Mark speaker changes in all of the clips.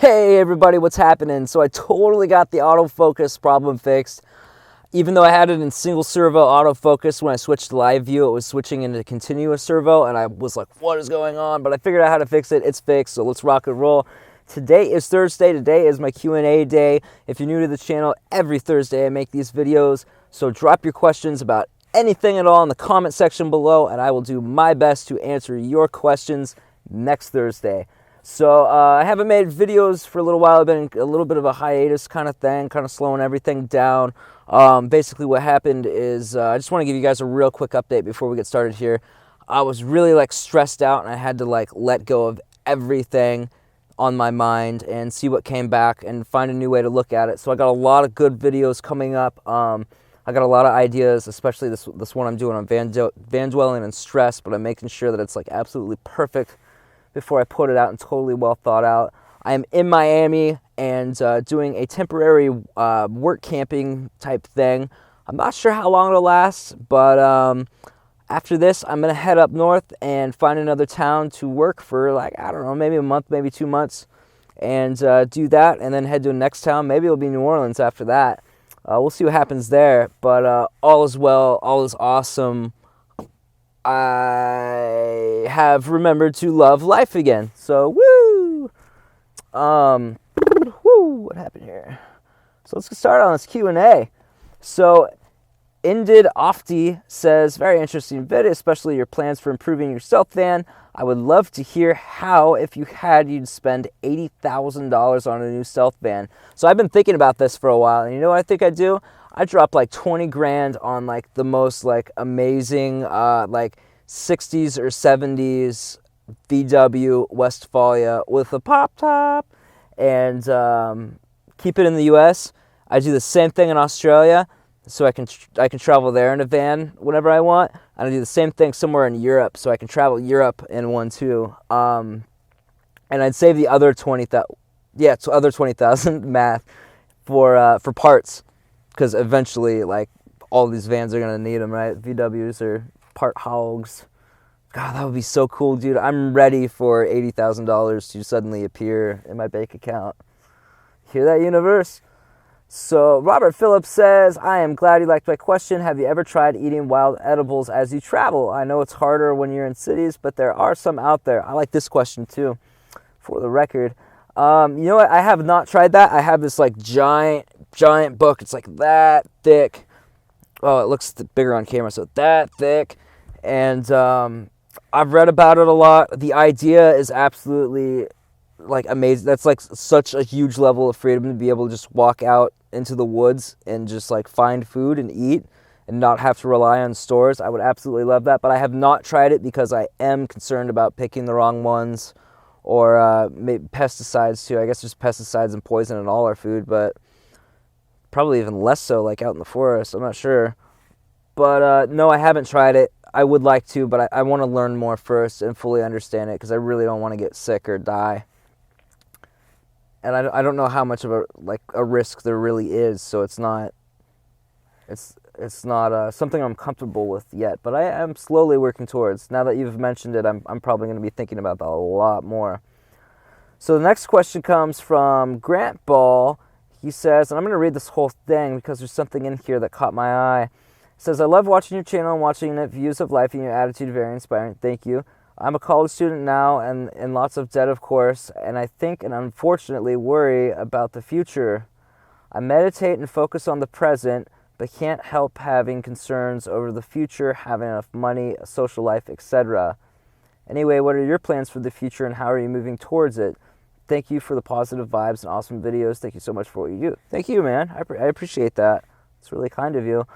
Speaker 1: Hey everybody, what's happening? So I totally got the autofocus problem fixed. Even though I had it in single servo autofocus, when I switched to live view, it was switching into continuous servo, and I was like, what is going on? But I figured out how to fix it. It's fixed, so let's rock and roll. Today is Thursday. Today is my Q&A day. If you're new to the channel, every Thursday I make these videos, so drop your questions about anything at all in the comment section below, and I will do my best to answer your questions next Thursday. So I haven't made videos for a little while. I've been in a little bit of a hiatus kind of thing, kind of slowing everything down. Basically what happened is I just want to give you guys a real quick update before we get started here. I was really stressed out, and I had to let go of everything on my mind and see what came back and find a new way to look at it. So I got a lot of good videos coming up. I got a lot of ideas, especially this one I'm doing on van dwelling and stress, but I'm making sure that it's absolutely perfect before I put it out and totally well thought out. I am in Miami and doing a temporary work camping type thing. I'm not sure how long it'll last, but after this, I'm going to head up north and find another town to work for, I don't know, maybe a month, maybe 2 months, and do that, and then head to the next town. Maybe it'll be New Orleans after that. We'll see what happens there, but all is well, all is awesome. I have remembered to love life again. So, woo! What happened here? So let's get started on this Q&A. So, Indid Ofti says, very interesting vid, especially your plans for improving your stealth van. I would love to hear how, if you had, you'd spend $80,000 on a new stealth van. So I've been thinking about this for a while, and you know what I think I'd do? I dropped 20 grand on the most amazing 60s or 70s VW Westfalia with a pop top, and keep it in the US. I do the same thing in Australia, so I can travel there in a van whenever I want. And I do the same thing somewhere in Europe, so I can travel Europe in one too. And I'd save the other 20,000 math for parts. Because eventually, all these vans are going to need them, right? VWs are part hogs. God, that would be so cool, dude. I'm ready for $80,000 to suddenly appear in my bank account. Hear that, universe? So, Robert Phillips says, I am glad you liked my question. Have you ever tried eating wild edibles as you travel? I know it's harder when you're in cities, but there are some out there. I like this question, too, for the record. You know what? I have not tried that. I have this, giant book. It's that thick. Oh, it looks bigger on camera, so that thick. And I've read about it a lot. The idea is absolutely amazing. That's such a huge level of freedom to be able to just walk out into the woods and just find food and eat and not have to rely on stores. I would absolutely love that, but I have not tried it because I am concerned about picking the wrong ones, or maybe pesticides too. I guess there's pesticides and poison in all our food, but probably even less so out in the forest. I'm not sure. But no, I haven't tried it. I would like to, but I want to learn more first and fully understand it, because I really don't want to get sick or die. And I don't know how much of a risk there really is, so it's not something I'm comfortable with yet. But I am slowly working towards. Now that you've mentioned it, I'm probably going to be thinking about that a lot more. So the next question comes from Grant Ball. He says, and I'm going to read this whole thing because there's something in here that caught my eye. He says, I love watching your channel and watching it. Views of life and your attitude very inspiring. Thank you. I'm a college student now and in lots of debt, of course, and I think and unfortunately worry about the future. I meditate and focus on the present, but can't help having concerns over the future, having enough money, a social life, etc. Anyway, what are your plans for the future and how are you moving towards it? Thank you for the positive vibes and awesome videos. Thank you so much for what you do. Thank you, man. I appreciate that. It's really kind of you.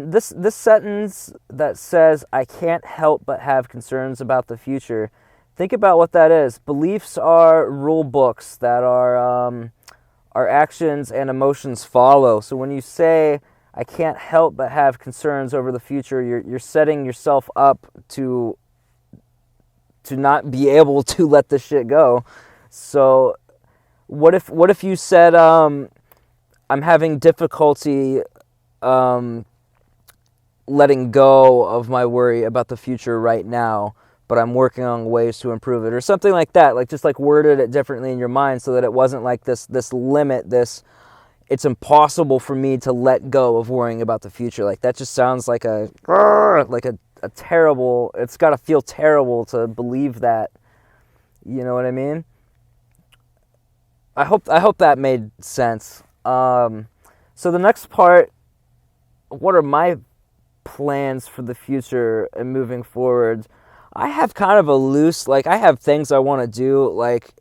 Speaker 1: This sentence that says, I can't help but have concerns about the future. Think about what that is. Beliefs are rule books that our actions and emotions follow. So when you say, I can't help but have concerns over the future, you're setting yourself up to not be able to let this shit go. So what if you said, I'm having difficulty letting go of my worry about the future right now, but I'm working on ways to improve it, or something like that. Like, just like worded it differently in your mind so that it wasn't like this limit, it's impossible for me to let go of worrying about the future. Like, that just sounds like a terrible, it's got to feel terrible to believe that. You know what I mean? I hope that made sense. So the next part, what are my plans for the future and moving forward? I have kind of a loose, like, I have things I want to do, like,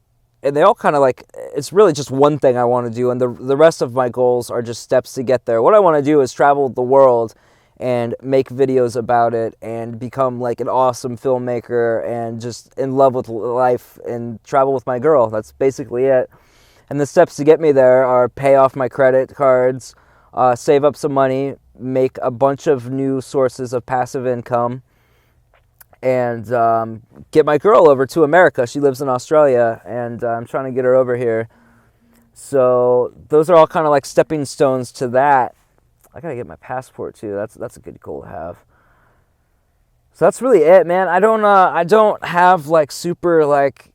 Speaker 1: and they all kind of, like, it's really just one thing I want to do, and the rest of my goals are just steps to get there. What I want to do is travel the world and make videos about it and become, like, an awesome filmmaker and just in love with life and travel with my girl. That's basically it. And the steps to get me there are pay off my credit cards, save up some money, make a bunch of new sources of passive income, and get my girl over to America. She lives in Australia, and I'm trying to get her over here. So those are all kind of like stepping stones to that. I gotta get my passport too. That's a good goal to have. So that's really it, man. I don't have like super like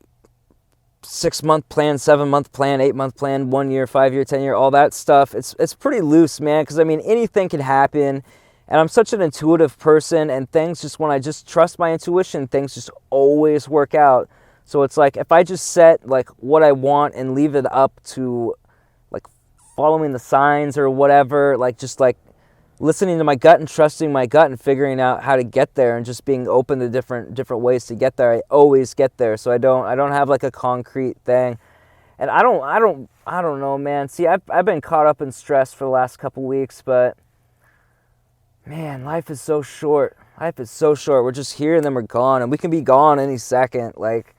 Speaker 1: 6-month plan, 7-month plan, 8-month plan, 1 year, 5 year, 10 year, all that stuff. It's pretty loose, man, because I mean anything can happen, and I'm such an intuitive person, and things just, when I just trust my intuition, things just always work out. So it's like if I just set like what I want and leave it up to like following the signs or whatever, like just like listening to my gut and trusting my gut and figuring out how to get there and just being open to different ways to get there, I always get there. So I don't have like a concrete thing. And I don't know, man. See, I've been caught up in stress for the last couple weeks, but man, life is so short. Life is so short. We're just here and then we're gone, and we can be gone any second. Like,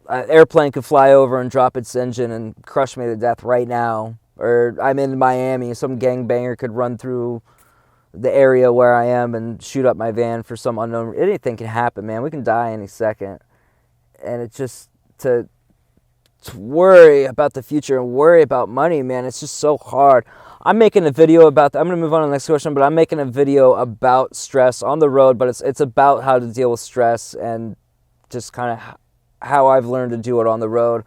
Speaker 1: an airplane could fly over and drop its engine and crush me to death right now. Or I'm in Miami, some gangbanger could run through the area where I am and shoot up my van for some unknown. Anything can happen, man. We can die any second. And it's just to worry about the future and worry about money, man, it's just so hard. I'm making a video about that. I'm going to move on to the next question, but I'm making a video about stress on the road, but it's about how to deal with stress and just kind of how I've learned to do it on the road.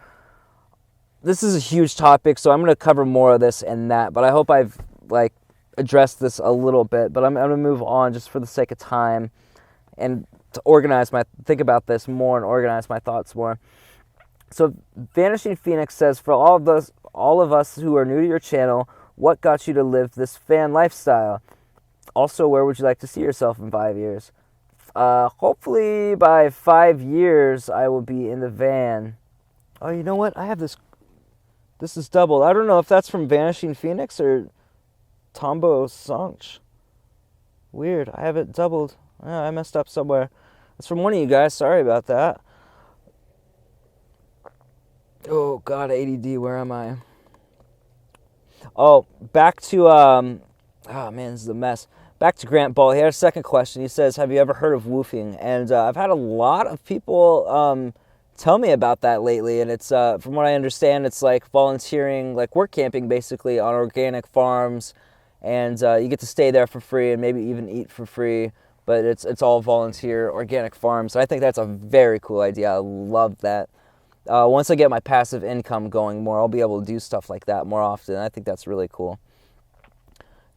Speaker 1: This is a huge topic, so I'm going to cover more of this and that, but I hope I've like addressed this a little bit, but I'm going to move on just for the sake of time and to think about this more and organize my thoughts more. So Vanishing Phoenix says, for all of us who are new to your channel, what got you to live this fan lifestyle? Also, where would you like to see yourself in 5 years? Hopefully by 5 years, I will be in the van. Oh, you know what? I have this. This is doubled. I don't know if that's from Vanishing Phoenix or Tombo Sanch. Weird. I have it doubled. Oh, I messed up somewhere. It's from one of you guys. Sorry about that. Oh, God, ADD. Where am I? Oh, back to, oh, man, this is a mess. Back to Grant Ball. He had a second question. He says, have you ever heard of woofing? And I've had a lot of people tell me about that lately, and it's from what I understand, it's like volunteering, like work camping basically on organic farms, and you get to stay there for free and maybe even eat for free, but it's all volunteer organic farms. So I think that's a very cool idea. I love that. Once I get my passive income going more, I'll be able to do stuff like that more often. I think that's really cool.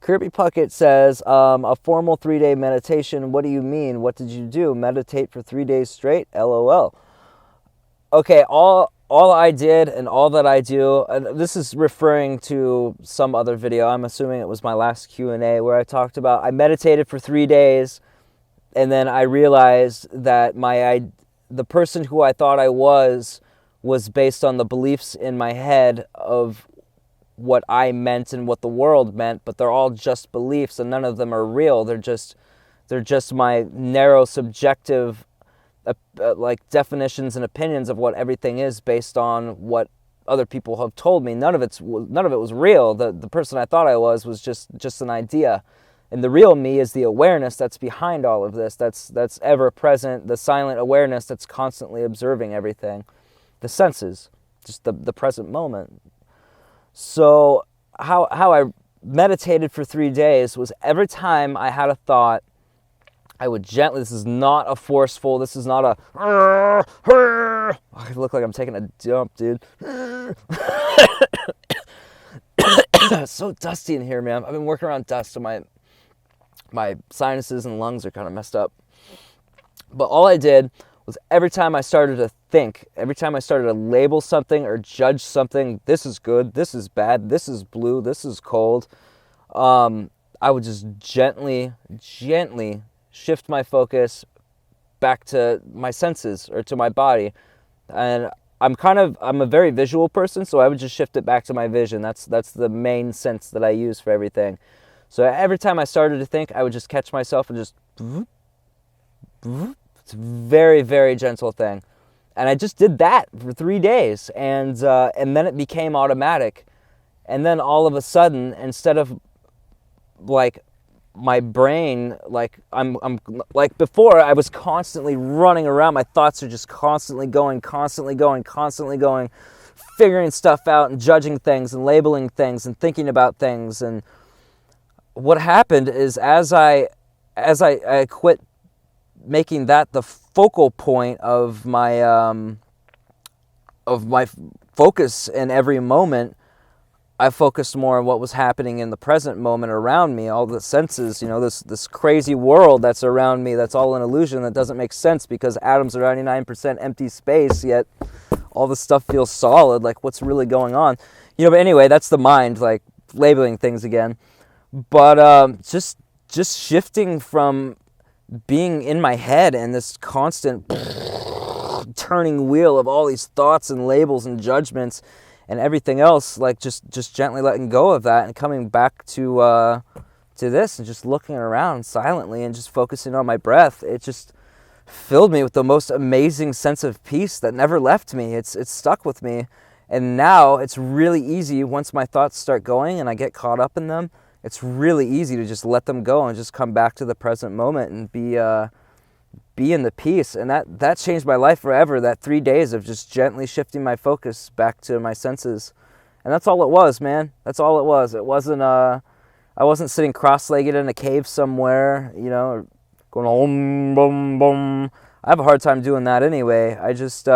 Speaker 1: Kirby Puckett says, a formal 3-day meditation. What do you mean? What did you do? Meditate for 3 days straight? LOL. Okay, all I did and all that I do, and this is referring to some other video. I'm assuming it was my last Q&A where I talked about I meditated for 3 days, and then I realized that the person who I thought I was based on the beliefs in my head of what I meant and what the world meant, but they're all just beliefs, and none of them are real. They're just my narrow subjective like definitions and opinions of what everything is based on what other people have told me. None of it was real. The person I thought I was just an idea, and the real me is the awareness that's behind all of this. That's ever present, the silent awareness that's constantly observing everything, the senses, just the present moment. So how I meditated for 3 days was every time I had a thought, I would gently, this is not a forceful, this is not a, I look like I'm taking a dump, dude. It's so dusty in here, man. I've been working around dust, so my sinuses and lungs are kind of messed up. But all I did was every time I started to think, every time I started to label something or judge something, this is good, this is bad, this is blue, this is cold, I would just gently shift my focus back to my senses or to my body. And I'm a very visual person, so I would just shift it back to my vision. That's the main sense that I use for everything. So every time I started to think, I would just catch myself and just, it's a very, very gentle thing. And I just did that for 3 days, and then it became automatic. And then all of a sudden, instead of like my brain, like I'm like before, I was constantly running around. My thoughts are just constantly going, figuring stuff out and judging things and labeling things and thinking about things. And what happened is as I quit making that the focal point of my focus in every moment, I focused more on what was happening in the present moment around me, all the senses, this crazy world that's around me, that's all an illusion, that doesn't make sense because atoms are 99% empty space, yet all this stuff feels solid, like what's really going on? But anyway, that's the mind, like labeling things again. But just shifting from being in my head and this constant turning wheel of all these thoughts and labels and judgments and everything else, like just gently letting go of that and coming back to this and just looking around silently and just focusing on my breath. It just filled me with the most amazing sense of peace that never left me. It's stuck with me. And now it's really easy once my thoughts start going and I get caught up in them. It's really easy to just let them go and just come back to the present moment and be in the peace. And that changed my life forever, that 3 days of just gently shifting my focus back to my senses. And that's all it was, man. That's all it was. It wasn't I wasn't sitting cross-legged in a cave somewhere, going om boom boom. I have a hard time doing that anyway. I just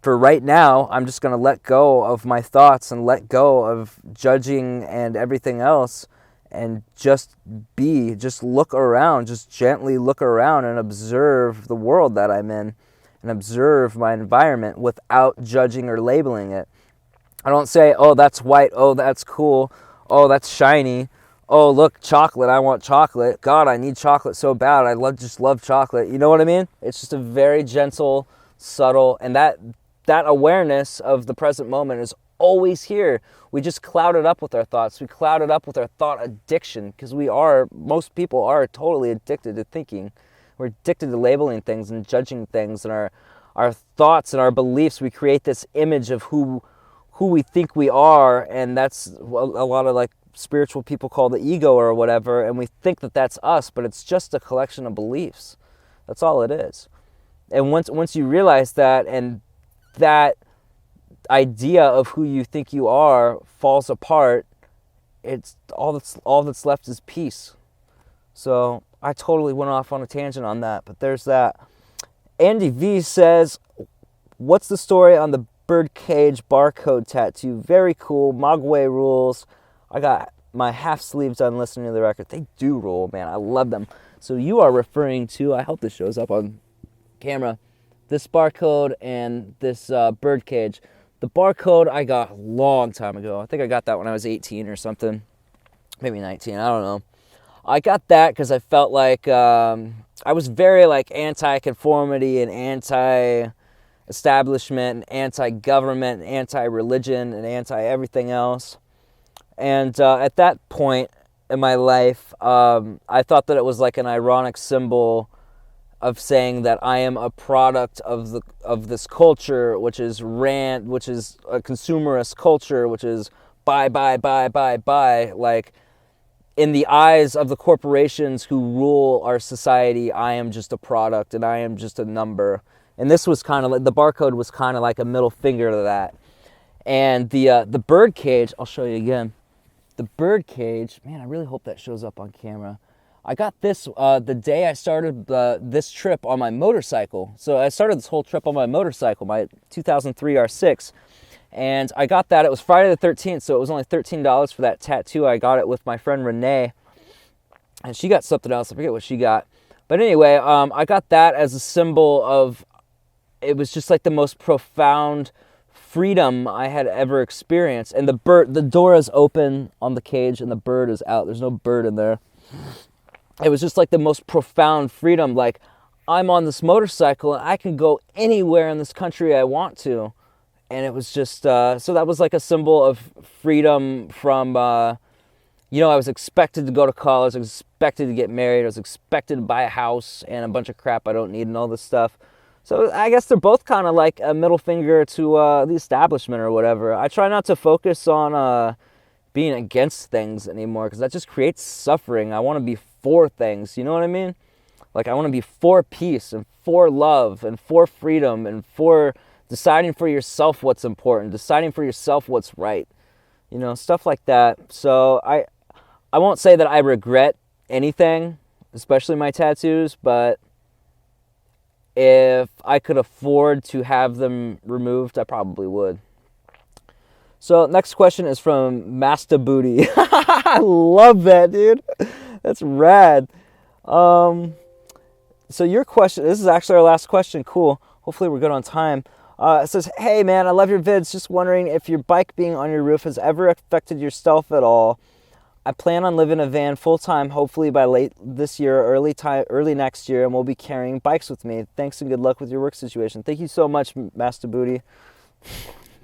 Speaker 1: for right now, I'm just going to let go of my thoughts and let go of judging and everything else and just look around, just gently look around and observe the world that I'm in and observe my environment without judging or labeling it. I don't say, oh, that's white, oh, that's cool, oh, that's shiny, oh, look, chocolate, I want chocolate. God, I need chocolate so bad. I just love chocolate. You know what I mean? It's just a very gentle, subtle, and that awareness of the present moment is always here. We just cloud it up with our thoughts. We cloud it up with our thought addiction because most people are totally addicted to thinking. We're addicted to labeling things and judging things, and our thoughts and our beliefs, we create this image of who we think we are, and that's a lot of like spiritual people call the ego or whatever, and we think that that's us, but it's just a collection of beliefs. That's all it is. And once you realize that, and that idea of who you think you are falls apart, it's all that's left is peace. So I totally went off on a tangent on that, but there's that. Andy V says, what's the story on the birdcage barcode tattoo? Very cool. Mogwai rules. I got my half sleeves done listening to the record. They do rule, man. I love them. So you are referring to, I hope this shows up on camera, this barcode and this birdcage. The barcode I got a long time ago. I think I got that when I was 18 or something. Maybe 19, I don't know. I got that because I felt like I was very like anti-conformity and anti-establishment and anti-government and anti-religion and anti-everything else. And at that point in my life, I thought that it was like an ironic symbol of saying that I am a product of this culture, which is which is a consumerist culture, which is buy. Like, in the eyes of the corporations who rule our society, I am just a product and I am just a number. And this was kind of like, the barcode was kind of like a middle finger to that. And the bird cage, I'll show you again. The bird cage, man, I really hope that shows up on camera. I got this the day I started this trip on my motorcycle. So I started this whole trip on my motorcycle, my 2003 R6. And I got that. It was Friday the 13th, so it was only $13 for that tattoo. I got it with my friend Renee. And she got something else. I forget what she got. But anyway, I got that as a symbol of, it was just like the most profound freedom I had ever experienced. And the door is open on the cage and the bird is out. There's no bird in there. It was just like the most profound freedom. Like, I'm on this motorcycle and I can go anywhere in this country I want to. And it was just, so that was like a symbol of freedom from, I was expected to go to college, I was expected to get married, I was expected to buy a house and a bunch of crap I don't need and all this stuff. So I guess they're both kind of like a middle finger to the establishment or whatever. I try not to focus on being against things anymore, because that just creates suffering. I want to be for things, you know what I mean? Like, I want to be for peace and for love and for freedom and for deciding for yourself what's important, deciding for yourself what's right, stuff like that. So I won't say that I regret anything, especially my tattoos, but if I could afford to have them removed, I probably would. So next question is from Master Booty. I love that, dude. That's rad. So your question, this is actually our last question. Cool. Hopefully we're good on time. It says, hey man, I love your vids. Just wondering if your bike being on your roof has ever affected your stealth at all. I plan on living in a van full time, hopefully by late this year, early next year, and we'll be carrying bikes with me. Thanks and good luck with your work situation. Thank you so much, Master Booty.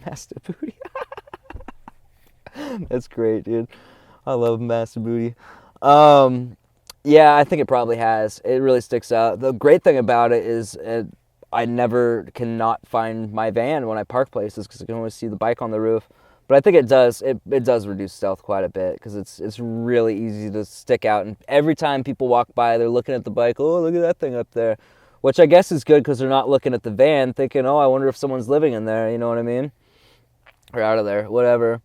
Speaker 1: Master Booty. That's great, dude. I love Master Booty. Yeah, I think it probably has. It really sticks out. The great thing about it is I never cannot find my van when I park places, because I can always see the bike on the roof. But I think it does reduce stealth quite a bit, because it's really easy to stick out. And every time people walk by, they're looking at the bike. Oh, look at that thing up there. Which I guess is good, because they're not looking at the van thinking, oh, I wonder if someone's living in there. You know what I mean? Or out of there, whatever.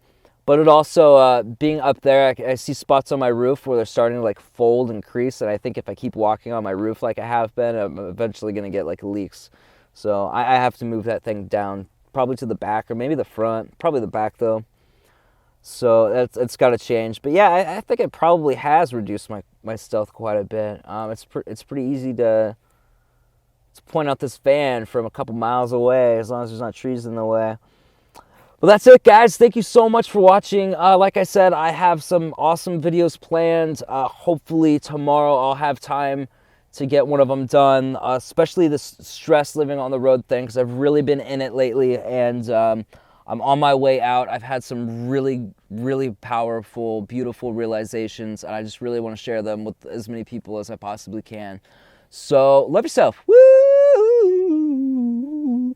Speaker 1: But it also, being up there, I see spots on my roof where they're starting to like fold and crease. And I think if I keep walking on my roof like I have been, I'm eventually going to get like leaks. So I have to move that thing down, probably to the back or maybe the front. Probably the back though. So it's got to change. But yeah, I think it probably has reduced my stealth quite a bit. It's pretty easy to point out this van from a couple miles away, as long as there's not trees in the way. Well, that's it, guys. Thank you so much for watching. Like I said, I have some awesome videos planned. Hopefully tomorrow I'll have time to get one of them done, especially this stress living on the road thing, because I've really been in it lately, and I'm on my way out. I've had some really, really powerful, beautiful realizations, and I just really want to share them with as many people as I possibly can. So love yourself. Woo!